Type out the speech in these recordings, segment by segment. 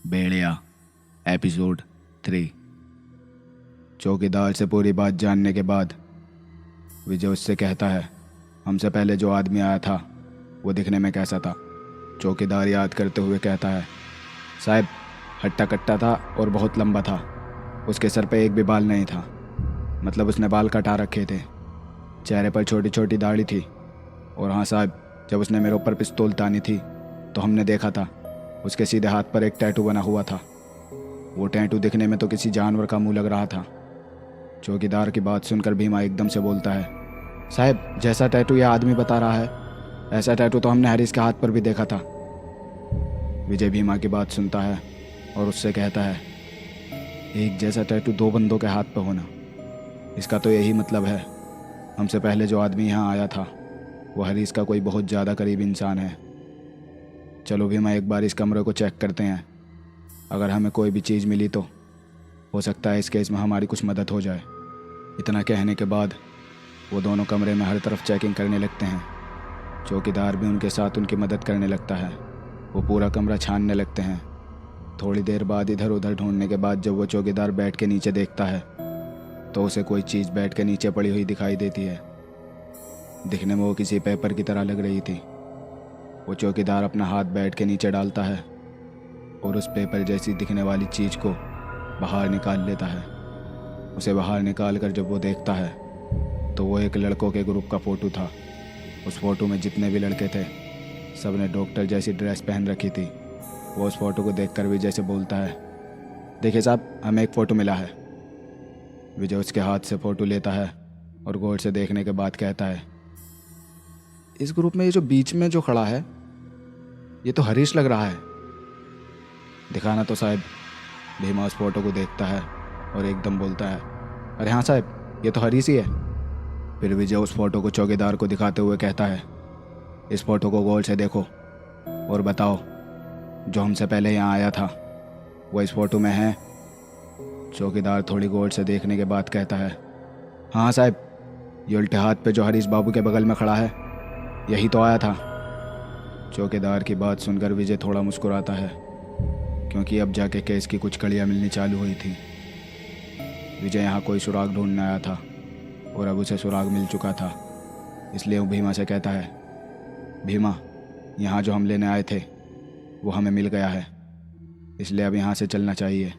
भेड़िया episode 3। चौकीदार से पूरी बात जानने के बाद विजय उससे कहता है, हमसे पहले जो आदमी आया था वो दिखने में कैसा था। चौकीदार याद करते हुए कहता है, साहब हट्टा कट्टा था और बहुत लंबा था। उसके सर पे एक भी बाल नहीं था, मतलब उसने बाल कटा रखे थे। चेहरे पर छोटी छोटी दाढ़ी थी। और हाँ साहब, जब उसने मेरे ऊपर पिस्तौल तानी थी तो हमने देखा था उसके सीधे हाथ पर एक टैटू बना हुआ था। वो टैटू दिखने में तो किसी जानवर का मुंह लग रहा था। चौकीदार की बात सुनकर भीमा एकदम से बोलता है, साहब जैसा टैटू यह आदमी बता रहा है ऐसा टैटू तो हमने हरीश के हाथ पर भी देखा था। विजय भीमा की बात सुनता है और उससे कहता है, एक जैसा टैटू दो बंदों के हाथ पर होना, इसका तो यही मतलब है हमसे पहले जो आदमी यहाँ आया था वो हरीश का कोई बहुत ज़्यादा करीबी इंसान है। चलो भीमा एक बार इस कमरे को चेक करते हैं, अगर हमें कोई भी चीज़ मिली तो हो सकता है इस केस में हमारी कुछ मदद हो जाए। इतना कहने के बाद वो दोनों कमरे में हर तरफ चेकिंग करने लगते हैं। चौकीदार भी उनके साथ उनकी मदद करने लगता है। वो पूरा कमरा छानने लगते हैं। थोड़ी देर बाद इधर उधर ढूंढने के बाद जब वो चौकीदार बैठ के नीचे देखता है तो उसे कोई चीज़ बैठ के नीचे पड़ी हुई दिखाई देती है। दिखने में वो किसी पेपर की तरह लग रही थी। वो चौकीदार अपना हाथ बैठ के नीचे डालता है और उस पेपर जैसी दिखने वाली चीज़ को बाहर निकाल लेता है। उसे बाहर निकाल कर जब वो देखता है तो वो एक लड़कों के ग्रुप का फ़ोटो था। उस फोटो में जितने भी लड़के थे सब ने डॉक्टर जैसी ड्रेस पहन रखी थी। वो उस फोटो को देखकर विजय से बोलता है, देखिए साहब हमें एक फ़ोटो मिला है। विजय उसके हाथ से फ़ोटो लेता है और गौर से देखने के बाद कहता है, इस ग्रुप में ये जो बीच में जो खड़ा है ये तो हरीश लग रहा है। दिखाना तो साहब। भीमा उस फोटो को देखता है और एकदम बोलता है, अरे हाँ साहब ये तो हरीश ही है। फिर विजय उस फोटो को चौकीदार को दिखाते हुए कहता है, इस फोटो को गौर से देखो और बताओ जो हमसे पहले यहाँ आया था वो इस फोटो में है। चौकीदार थोड़ी गौर से देखने के बाद कहता है, हाँ साहब ये उल्टे हाथ पे जो हरीश बाबू के बगल में खड़ा है यही तो आया था। चौकीदार की बात सुनकर विजय थोड़ा मुस्कुराता है, क्योंकि अब जाके केस की कुछ कड़ियाँ मिलनी चालू हुई थी। विजय यहाँ कोई सुराग ढूंढने आया था और अब उसे सुराग मिल चुका था। इसलिए वो भीमा से कहता है, भीमा यहाँ जो हम लेने आए थे वो हमें मिल गया है, इसलिए अब यहाँ से चलना चाहिए।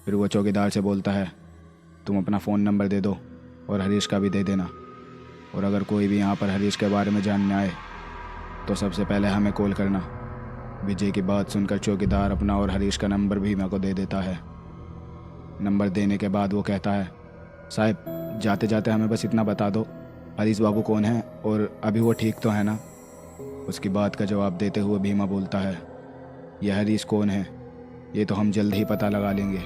फिर वो चौकीदार से बोलता है, तुम अपना फ़ोन नंबर दे दो और हरीश का भी दे देना, और अगर कोई भी यहाँ पर हरीश के बारे में जानने आए तो सबसे पहले हमें कॉल करना। विजय की बात सुनकर चौकीदार अपना और हरीश का नंबर भीमा को दे देता है। नंबर देने के बाद वो कहता है, साहब जाते जाते हमें बस इतना बता दो हरीश बाबू कौन है और अभी वो ठीक तो है ना। उसकी बात का जवाब देते हुए भीमा बोलता है, यह हरीश कौन है ये तो हम जल्द ही पता लगा लेंगे,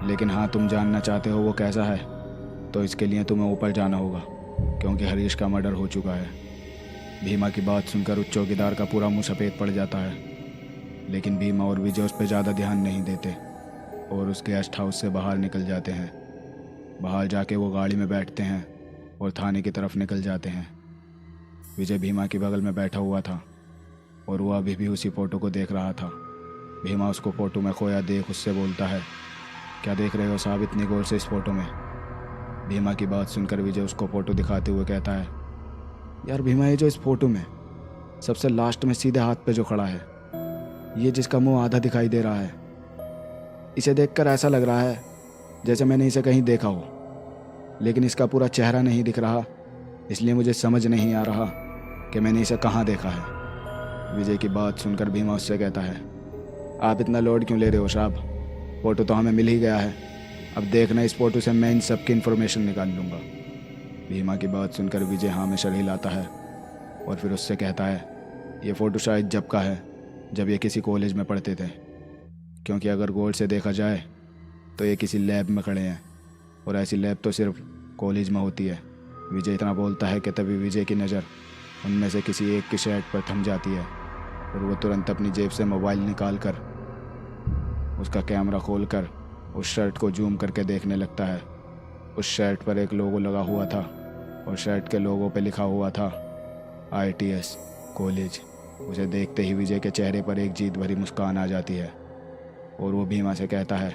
लेकिन हाँ तुम जानना चाहते हो वो कैसा है तो इसके लिए तुम्हें ऊपर जाना होगा, क्योंकि हरीश का मर्डर हो चुका है। भीमा की बात सुनकर उस चौकीदार का पूरा मुंह सफ़ेद पड़ जाता है, लेकिन भीमा और विजय उस पर ज़्यादा ध्यान नहीं देते और उस गेस्ट हाउस से बाहर निकल जाते हैं। बाहर जाके वो गाड़ी में बैठते हैं और थाने की तरफ निकल जाते हैं। विजय भीमा के बगल में बैठा हुआ था और वो अभी भी उसी फ़ोटो को देख रहा था। भीमा उसको फ़ोटो में खोया देख उससे बोलता है, क्या देख रहे हो साहब इतनी गौर से इस फ़ोटो में। भीमा की बात सुनकर विजय उसको फ़ोटो दिखाते हुए कहता है, यार भीमा ये जो इस फ़ोटो में सबसे लास्ट में सीधे हाथ पे जो खड़ा है, ये जिसका मुंह आधा दिखाई दे रहा है, इसे देखकर ऐसा लग रहा है जैसे मैंने इसे कहीं देखा हो, लेकिन इसका पूरा चेहरा नहीं दिख रहा, इसलिए मुझे समझ नहीं आ रहा कि मैंने इसे कहाँ देखा है। विजय की बात सुनकर भीमा उससे कहता है, आप इतना लोड क्यों ले रहे हो साहब, फ़ोटो तो हमें मिल ही गया है, अब देखना इस फ़ोटो से मैं इन सब की इन्फॉर्मेशन निकाल लूँगा। भीमा की बात सुनकर विजय हाँ में सर हिलाता है और फिर उससे कहता है, ये फ़ोटो शायद जब का है जब ये किसी कॉलेज में पढ़ते थे, क्योंकि अगर गौर से देखा जाए तो ये किसी लैब में खड़े हैं और ऐसी लैब तो सिर्फ कॉलेज में होती है। विजय इतना बोलता है कि तभी विजय की नज़र उनमें से किसी एक की शर्ट पर थम जाती है और वो तुरंत अपनी जेब से मोबाइल निकाल कर उसका कैमरा खोल कर उस शर्ट को जूम करके देखने लगता है। उस शर्ट पर एक लोगो लगा हुआ था और शर्ट के लोगो पे लिखा हुआ था ITS कॉलेज। उसे देखते ही विजय के चेहरे पर एक जीत भरी मुस्कान आ जाती है और वो भीमा से कहता है,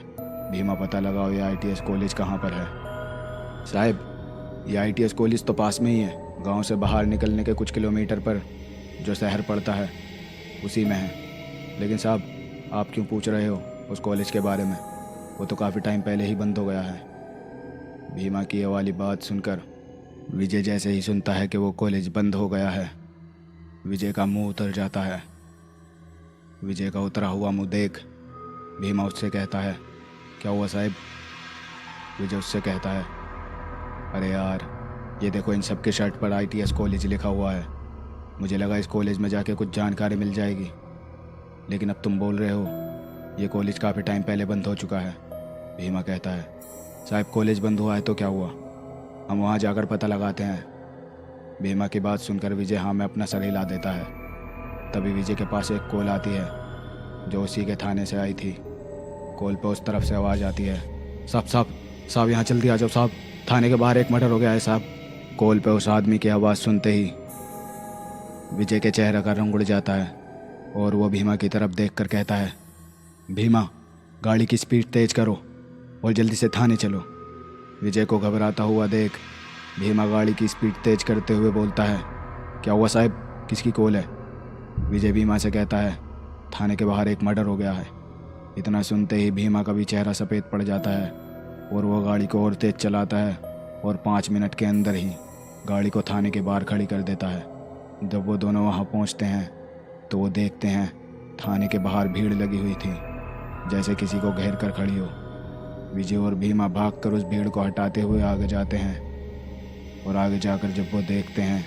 भीमा पता लगाओ ये ITS कॉलेज कहाँ पर है। साहब ये ITS कॉलेज तो पास में ही है, गांव से बाहर निकलने के कुछ किलोमीटर पर जो शहर पड़ता है उसी में है। लेकिन साहब आप क्यों पूछ रहे हो उस कॉलेज के बारे में, वो तो काफ़ी टाइम पहले ही बंद हो गया है। भीमा की ये वाली बात सुनकर विजय जैसे ही सुनता है कि वो कॉलेज बंद हो गया है, विजय का मुंह उतर जाता है। विजय का उतरा हुआ मुंह देख भीमा उससे कहता है, क्या हुआ साहब? विजय उससे कहता है, अरे यार ये देखो इन सब के शर्ट पर ITS कॉलेज लिखा हुआ है, मुझे लगा इस कॉलेज में जाके कुछ जानकारी मिल जाएगी, लेकिन अब तुम बोल रहे हो ये कॉलेज काफ़ी टाइम पहले बंद हो चुका है। भीमा कहता है, साहब कॉलेज बंद हुआ है तो क्या हुआ, हम वहाँ जाकर पता लगाते हैं। भीमा की बात सुनकर विजय हाँ में अपना सर हिला देता है। तभी विजय के पास एक कॉल आती है जो उसी के थाने से आई थी। कॉल पे उस तरफ से आवाज़ आती है, साहब यहाँ जल्दी आ जाओ साहब, थाने के बाहर एक मर्डर हो गया है साहब। कॉल पे उस आदमी की आवाज़ सुनते ही विजय के चेहरे का रंग उड़ जाता है और वो भीमा की तरफ देखकर कहता है, भीमा गाड़ी की स्पीड तेज करो और जल्दी से थाने चलो। विजय को घबराता हुआ देख भीमा गाड़ी की स्पीड तेज करते हुए बोलता है, क्या हुआ साहब, किसकी कॉल है? विजय भीमा से कहता है, थाने के बाहर एक मर्डर हो गया है। इतना सुनते ही भीमा का भी चेहरा सफ़ेद पड़ जाता है और वो गाड़ी को और तेज चलाता है और 5 मिनट के अंदर ही गाड़ी को थाने के बाहर खड़ी कर देता है। जब वो दोनों वहाँ पहुँचते हैं तो वो देखते हैं थाने के बाहर भीड़ लगी हुई थी, जैसे किसी को घेर कर खड़ी हो। विजय और भीमा भागकर उस भीड़ को हटाते हुए आगे जाते हैं और आगे जाकर जब वो देखते हैं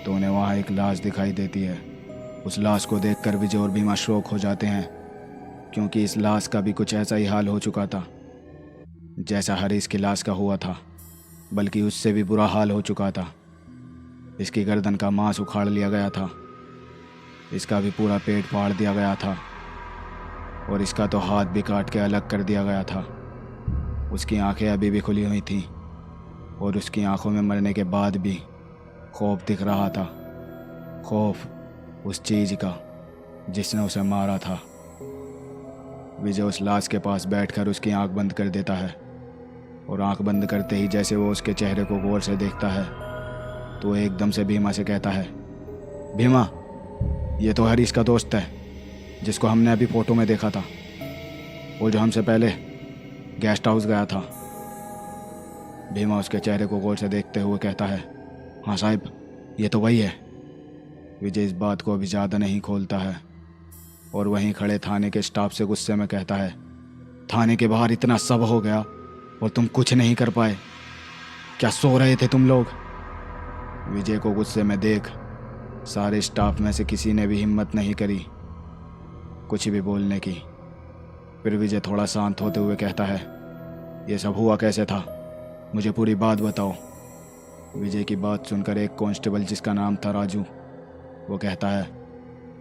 तो उन्हें वहाँ एक लाश दिखाई देती है। उस लाश को देखकर विजय और भीमा शौक हो जाते हैं, क्योंकि इस लाश का भी कुछ ऐसा ही हाल हो चुका था जैसा हरीश की लाश का हुआ था, बल्कि उससे भी बुरा हाल हो चुका था। इसकी गर्दन का मांस उखाड़ लिया गया था, इसका भी पूरा पेट फाड़ दिया गया था और इसका तो हाथ भी काट के अलग कर दिया गया था। उसकी आंखें अभी भी खुली हुई थीं और उसकी आंखों में मरने के बाद भी खौफ दिख रहा था, खौफ उस चीज़ का जिसने उसे मारा था। विजय उस लाश के पास बैठकर उसकी आंख बंद कर देता है और आंख बंद करते ही जैसे वो उसके चेहरे को गौर से देखता है तो एकदम से भीमा से कहता है, भीमा ये तो हरीश का दोस्त है जिसको हमने अभी फ़ोटो में देखा था, वो जो हमसे पहले गेस्ट हाउस गया था। भीमा उसके चेहरे को गौर से देखते हुए कहता है, हाँ साहब ये तो वही है। विजय इस बात को अभी ज़्यादा नहीं खोलता है और वहीं खड़े थाने के स्टाफ से गुस्से में कहता है, थाने के बाहर इतना सब हो गया और तुम कुछ नहीं कर पाए, क्या सो रहे थे तुम लोग? विजय को गुस्से में देख सारे स्टाफ में से किसी ने भी हिम्मत नहीं करी कुछ भी बोलने की। फिर विजय थोड़ा शांत होते हुए कहता है, ये सब हुआ कैसे था, मुझे पूरी बात बताओ। विजय की बात सुनकर एक कांस्टेबल जिसका नाम था राजू, वो कहता है,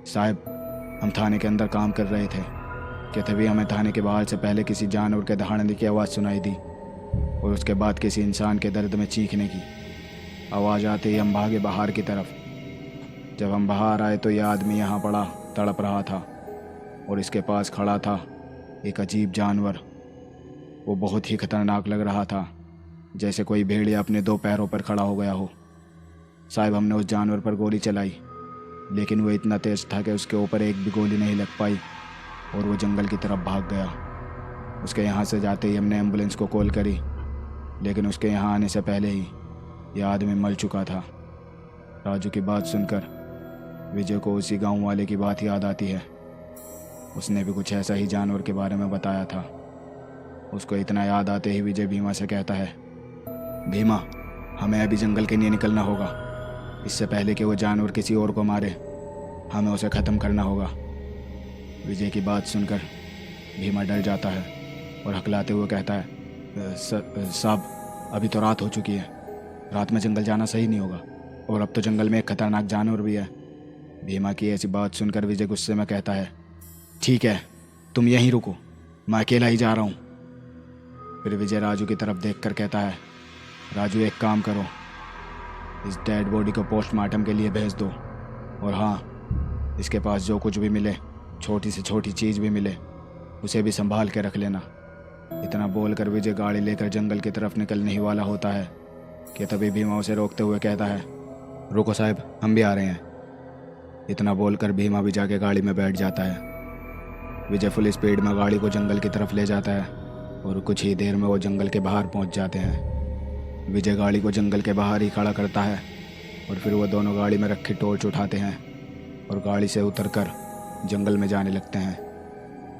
साहब हम थाने के अंदर काम कर रहे थे कि तभी हमें थाने के बाहर से पहले किसी जानवर के दहाड़ने की आवाज़ सुनाई दी और उसके बाद किसी इंसान के दर्द में चीखने की आवाज़ आते ही हम भागे बाहर की तरफ। जब हम बाहर आए तो यह आदमी यहाँ पड़ा तड़प रहा था और इसके पास खड़ा था एक अजीब जानवर। वो बहुत ही खतरनाक लग रहा था, जैसे कोई भेड़िया अपने 2 पैरों पर खड़ा हो गया हो। साहब हमने उस जानवर पर गोली चलाई, लेकिन वो इतना तेज़ था कि उसके ऊपर एक भी गोली नहीं लग पाई और वो जंगल की तरफ भाग गया। उसके यहाँ से जाते ही हमने एम्बुलेंस को कॉल करी, लेकिन उसके यहाँ आने से पहले ही यह आदमी मर चुका था। राजू की बात सुनकर विजय को उसी गांव वाले की बात याद आती है। उसने भी कुछ ऐसा ही जानवर के बारे में बताया था। उसको इतना याद आते ही विजय भीमा से कहता है, भीमा हमें अभी जंगल के लिए निकलना होगा, इससे पहले कि वो जानवर किसी और को मारे हमें उसे ख़त्म करना होगा। विजय की बात सुनकर भीमा डर जाता है और हकलाते हुए कहता है, साहब अभी तो रात हो चुकी है, रात में जंगल जाना सही नहीं होगा और अब तो जंगल में एक खतरनाक जानवर भी है। भीमा की ऐसी बात सुनकर विजय गुस्से में कहता है, ठीक है तुम यहीं रुको, मैं अकेला ही जा रहा हूँ। फिर विजय राजू की तरफ देखकर कहता है, राजू एक काम करो, इस डेड बॉडी को पोस्टमार्टम के लिए भेज दो और हाँ इसके पास जो कुछ भी मिले, छोटी से छोटी चीज़ भी मिले, उसे भी संभाल के रख लेना। इतना बोलकर विजय गाड़ी लेकर जंगल की तरफ निकलने ही वाला होता है कि तभी भीमा उसे रोकते हुए कहता है, रुको साहब, हम भी आ रहे हैं। इतना बोलकर भीमा भी जाके गाड़ी में बैठ जाता है। विजय फुल स्पीड में गाड़ी को जंगल की तरफ ले जाता है और कुछ ही देर में वो जंगल के बाहर पहुंच जाते हैं। विजय गाड़ी को जंगल के बाहर ही खड़ा करता है और फिर वो दोनों गाड़ी में रखी टॉर्च उठाते हैं और गाड़ी से उतरकर जंगल में जाने लगते हैं।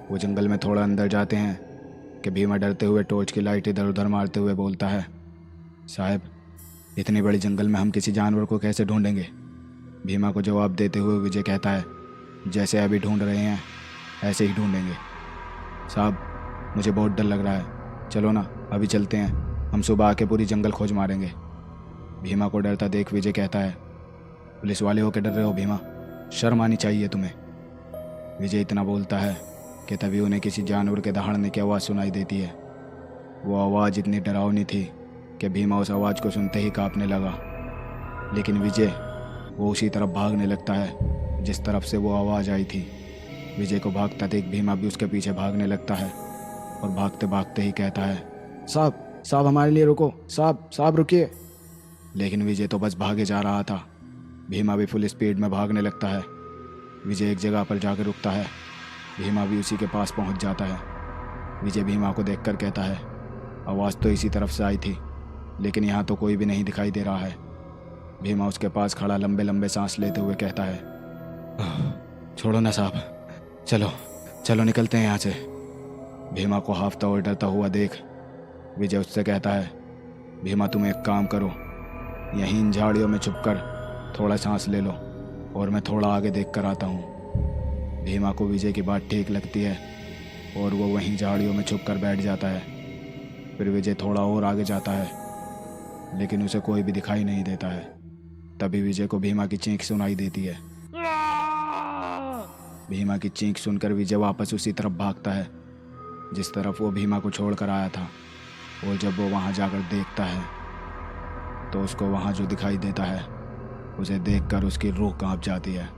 वो जंगल में थोड़ा अंदर जाते हैं कि भीमा डरते हुए टॉर्च की लाइट इधर उधर मारते हुए बोलता है, साहब, इतनी बड़ी जंगल में हम किसी जानवर को कैसे ढूंढेंगे? भीमा को जवाब देते हुए विजय कहता है, जैसे अभी ढूंढ रहे हैं ऐसे ही ढूंढेंगे। साहब, मुझे बहुत डर लग रहा है, चलो ना अभी चलते हैं, हम सुबह आके पूरी जंगल खोज मारेंगे। भीमा को डरता देख विजय कहता है, पुलिस वाले होकर डर रहे हो भीमा, शर्म आनी चाहिए तुम्हें। विजय इतना बोलता है कि तभी उन्हें किसी जानवर के दहाड़ने की आवाज़ सुनाई देती है। वो आवाज़ इतनी डरावनी थी कि भीमा उस आवाज़ को सुनते ही कांपने लगा। लेकिन विजय वो उसी तरफ भागने लगता है जिस तरफ से वो आवाज़ आई थी। विजय को भागता देख भीमा भी उसके पीछे भागने लगता है और भागते भागते ही कहता है, साहब, साहब हमारे लिए रुको, साहब, साहब रुकिए। लेकिन विजय तो बस भागे जा रहा था। भीमा भी फुल स्पीड में भागने लगता है। विजय एक जगह पर जाकर रुकता है। भीमा भी उसी के पास पहुंच जाता है। विजय भीमा को देखकर कहता है, आवाज़ तो इसी तरफ से आई थी लेकिन यहाँ तो कोई भी नहीं दिखाई दे रहा है। भीमा उसके पास खड़ा लंबे लंबे सांस लेते हुए कहता है, छोड़ो ना साहब, चलो चलो निकलते हैं यहाँ से। भीमा को हाफता और डरता हुआ देख विजय उससे कहता है, भीमा तुम एक काम करो, यहीं इन झाड़ियों में छुपकर थोड़ा सांस ले लो और मैं थोड़ा आगे देख कर आता हूँ। भीमा को विजय की बात ठीक लगती है और वो वहीं झाड़ियों में छुपकर बैठ जाता है। फिर विजय थोड़ा और आगे जाता है लेकिन उसे कोई भी दिखाई नहीं देता है। तभी विजय को भीमा की चीख सुनाई देती है। भीमा की चीख सुनकर विजय वापस उसी तरफ भागता है जिस तरफ वो भीमा को छोड़कर आया था। और जब वो वहाँ जाकर देखता है तो उसको वहाँ जो दिखाई देता है उसे देखकर उसकी रूह कांप जाती है।